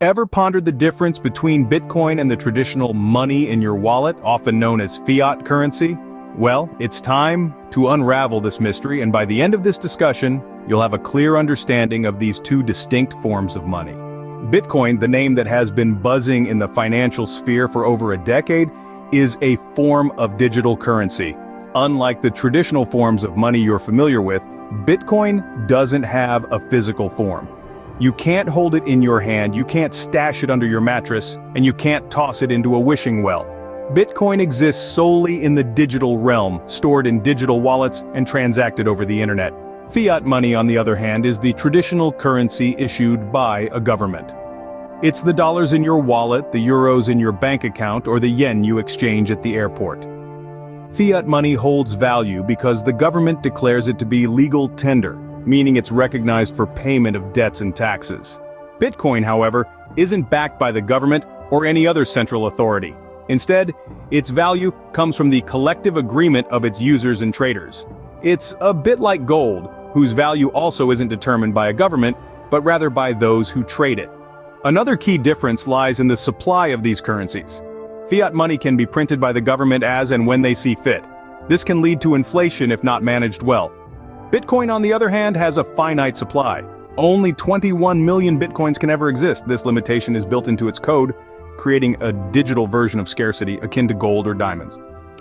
Ever pondered the difference between Bitcoin and the traditional money in your wallet, often known as fiat currency? Well, it's time to unravel this mystery, and by the end of this discussion, you'll have a clear understanding of these two distinct forms of money. Bitcoin, the name that has been buzzing in the financial sphere for over a decade, is a form of digital currency. Unlike the traditional forms of money you're familiar with, Bitcoin doesn't have a physical form. You can't hold it in your hand, you can't stash it under your mattress, and you can't toss it into a wishing well. Bitcoin exists solely in the digital realm, stored in digital wallets and transacted over the internet. Fiat money, on the other hand, is the traditional currency issued by a government. It's the dollars in your wallet, the euros in your bank account, or the yen you exchange at the airport. Fiat money holds value because the government declares it to be legal tender, meaning it's recognized for payment of debts and taxes. Bitcoin, however, isn't backed by the government or any other central authority. Instead, its value comes from the collective agreement of its users and traders. It's a bit like gold, whose value also isn't determined by a government, but rather by those who trade it. Another key difference lies in the supply of these currencies. Fiat money can be printed by the government as and when they see fit. This can lead to inflation if not managed well. Bitcoin, on the other hand, has a finite supply. Only 21 million Bitcoins can ever exist. This limitation is built into its code, creating a digital version of scarcity akin to gold or diamonds.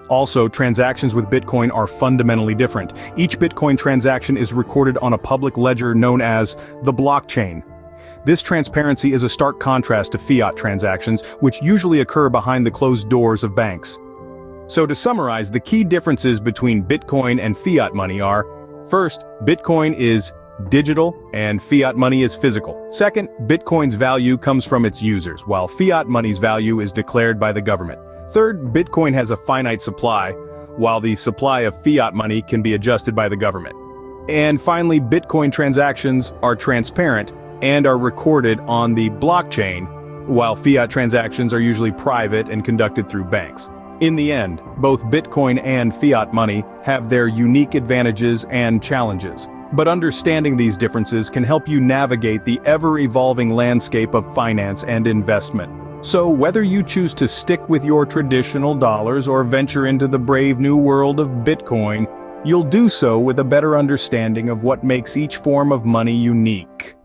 Also, transactions with Bitcoin are fundamentally different. Each Bitcoin transaction is recorded on a public ledger known as the blockchain. This transparency is a stark contrast to fiat transactions, which usually occur behind the closed doors of banks. So to summarize, the key differences between Bitcoin and fiat money are: first, Bitcoin is digital and fiat money is physical. Second, Bitcoin's value comes from its users, while fiat money's value is declared by the government. Third, Bitcoin has a finite supply, while the supply of fiat money can be adjusted by the government. And finally, Bitcoin transactions are transparent and are recorded on the blockchain, while fiat transactions are usually private and conducted through banks. In the end, both Bitcoin and fiat money have their unique advantages and challenges. But understanding these differences can help you navigate the ever-evolving landscape of finance and investment. So whether you choose to stick with your traditional dollars or venture into the brave new world of Bitcoin, you'll do so with a better understanding of what makes each form of money unique.